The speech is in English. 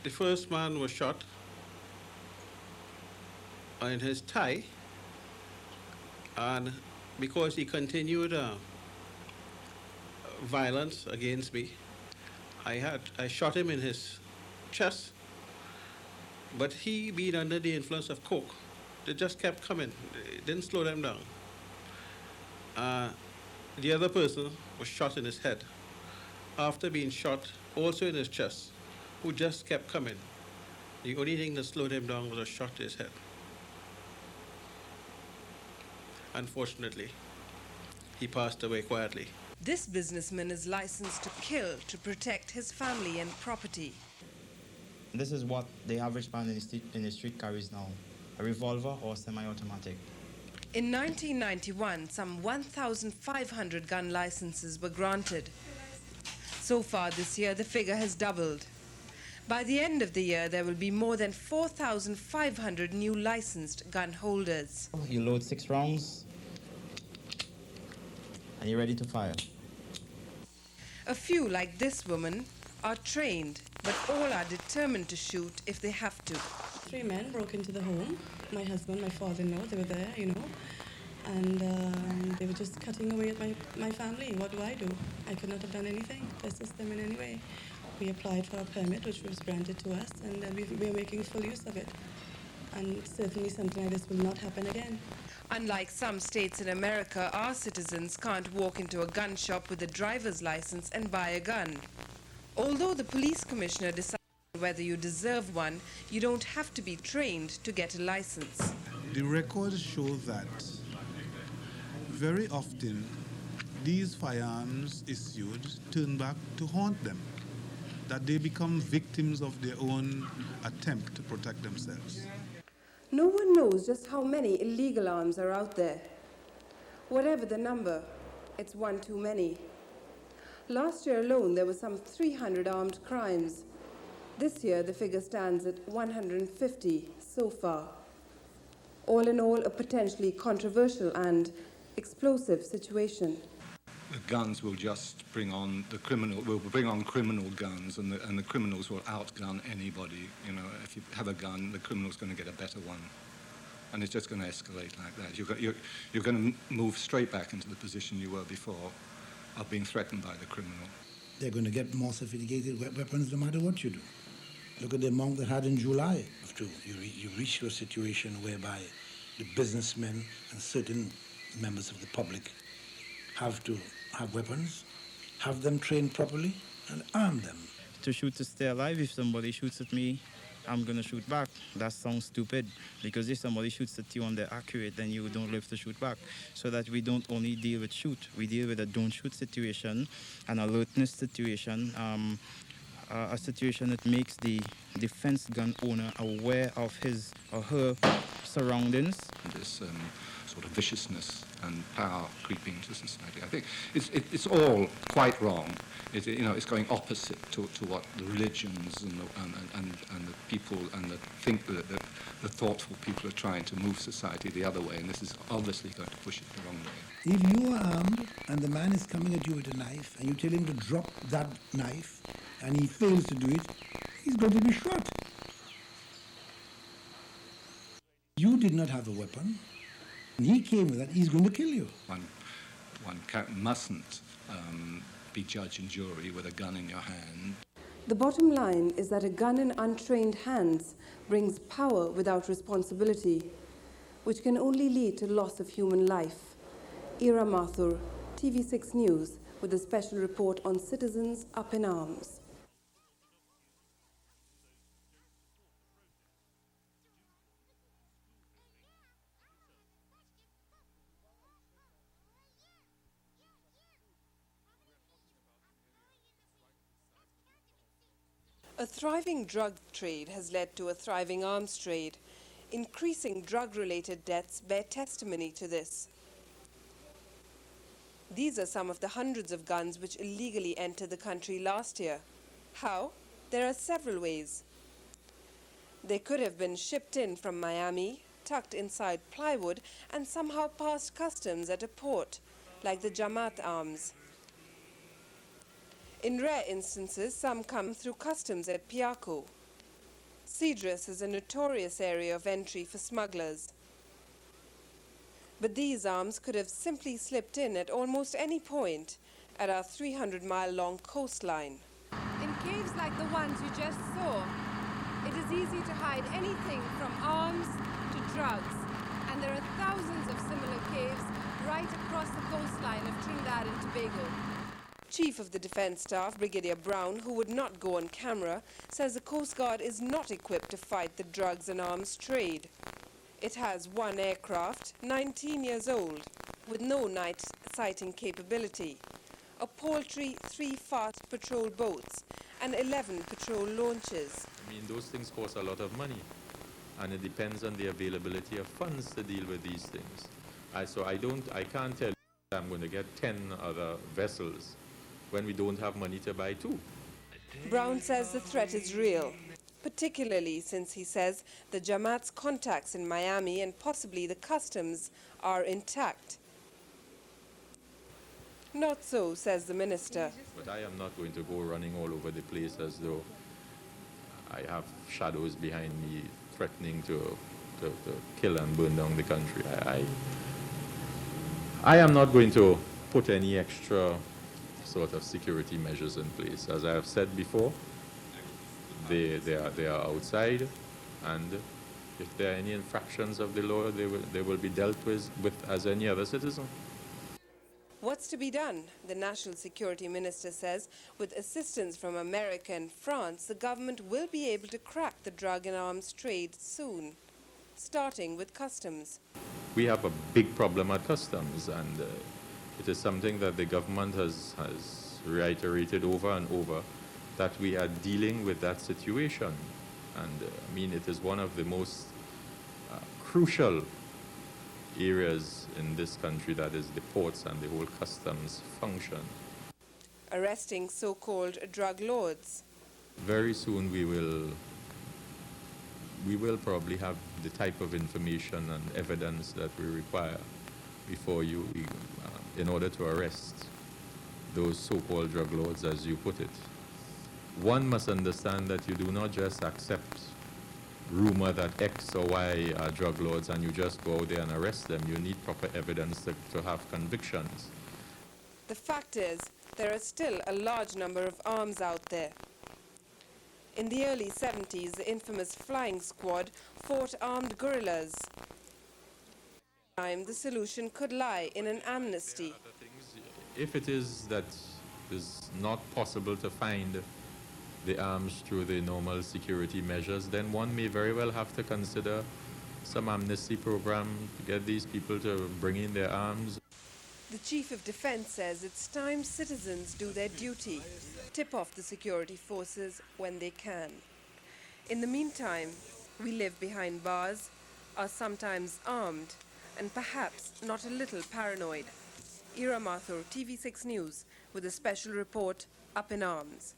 The first man was shot in his thigh, and because he continued violence against me, I shot him in his chest, but he, being under the influence of coke, they just kept coming. It didn't slow them down. Uh, the other person was shot in his head after being shot also in his chest, who just kept coming. The only thing that slowed him down was a shot to his head. Unfortunately, he passed away quietly. This businessman is licensed to kill to protect his family and property. This is what the average man in the street carries now, a revolver or semi-automatic. In 1991, some 1,500 gun licenses were granted. So far this year, the figure has doubled. By the end of the year, there will be more than 4,500 new licensed gun holders. You load 6 rounds, and you're ready to fire. A few, like this woman, are trained, but all are determined to shoot if they have to. 3 men broke into the home. My husband, my father-in-law, they were there, and they were just cutting away at my family. What do? I could not have done anything to assist them in any way. We applied for a permit, which was granted to us, and we are making full use of it. And certainly something like this will not happen again. Unlike some states in America, our citizens can't walk into a gun shop with a driver's license and buy a gun. Although the police commissioner decides whether you deserve one, you don't have to be trained to get a license. The records show that very often these firearms issued turn back to haunt them, that they become victims of their own attempt to protect themselves. No one knows just how many illegal arms are out there. Whatever the number, it's one too many. Last year alone, there were some 300 armed crimes. This year, the figure stands at 150 so far. All in all, a potentially controversial and explosive situation. The guns will just bring on criminal guns, and the criminals will outgun anybody. If you have a gun, the criminal's going to get a better one, and it's just going to escalate like that. You're going to move straight back into the position you were before, of being threatened by the criminal. They're going to get more sophisticated weapons no matter what you do. Look at the amount they had in July. You reach to a situation whereby the businessmen and certain members of the public have to have weapons, have them trained properly, and arm them. To shoot to stay alive, if somebody shoots at me, I'm going to shoot back. That sounds stupid, because if somebody shoots at you and they're accurate, then you don't live to shoot back. So that we don't only deal with shoot, we deal with a don't shoot situation, an alertness situation, a situation that makes the defense gun owner aware of his or her surroundings. This sort of viciousness and power creeping into society. I think it's all quite wrong. It's going opposite to what the religions and the people and the thoughtful people are trying to move society the other way, and this is obviously going to push it the wrong way. If you are armed and the man is coming at you with a knife and you tell him to drop that knife and he fails to do it, he's going to be shot. You did not have a weapon. And he came with that, he's going to kill you. One mustn't be judge and jury with a gun in your hand. The bottom line is that a gun in untrained hands brings power without responsibility, which can only lead to loss of human life. Ira Mathur, TV6 News, with a special report on citizens up in arms. A thriving drug trade has led to a thriving arms trade. Increasing drug-related deaths bear testimony to this. These are some of the hundreds of guns which illegally entered the country last year. How? There are several ways. They could have been shipped in from Miami, tucked inside plywood, and somehow passed customs at a port, like the Jamaat arms. In rare instances, some come through customs at Piako. Cedrus is a notorious area of entry for smugglers. But these arms could have simply slipped in at almost any point at our 300-mile-long coastline. In caves like the ones you just saw, it is easy to hide anything from arms to drugs, and there are thousands of similar caves right across the coastline of Trinidad and Tobago. Chief of the Defence Staff, Brigadier Brown, who would not go on camera, says the Coast Guard is not equipped to fight the drugs and arms trade. It has one aircraft, 19 years old, with no night sighting capability, a paltry 3 fast patrol boats, and 11 patrol launches. I mean, those things cost a lot of money, and it depends on the availability of funds to deal with these things. I can't tell you I'm going to get 10 other vessels when we don't have money to buy 2. Brown says the threat is real, particularly since he says the Jamaat's contacts in Miami and possibly the customs are intact. Not so, says the minister. But I am not going to go running all over the place as though I have shadows behind me threatening to kill and burn down the country. I am not going to put any extra sort of security measures in place. As I have said before, they are outside, and if there are any infractions of the law, they will be dealt with as any other citizen. What's to be done? The National Security Minister says with assistance from America and France, the government will be able to crack the drug and arms trade soon, starting with customs. We have a big problem at customs, and it is something that the government has reiterated over and over, that we are dealing with that situation. And I mean, it is one of the most crucial areas in this country, that is the ports and the whole customs function. Arresting so-called drug lords. Very soon we will probably have the type of information and evidence that we require before in order to arrest those so-called drug lords, as you put it. One must understand that you do not just accept rumor that X or Y are drug lords and you just go out there and arrest them. You need proper evidence to have convictions. The fact is, there are still a large number of arms out there. In the early 70s, the infamous Flying Squad fought armed guerrillas. The solution could lie in an amnesty. If it is that it is not possible to find the arms through the normal security measures, then one may very well have to consider some amnesty program to get these people to bring in their arms. The Chief of Defence says it's time citizens do their duty, tip off the security forces when they can. In the meantime, we live behind bars, are sometimes armed, and perhaps not a little paranoid. Mathur, TV6 News, with a special report, Up in Arms.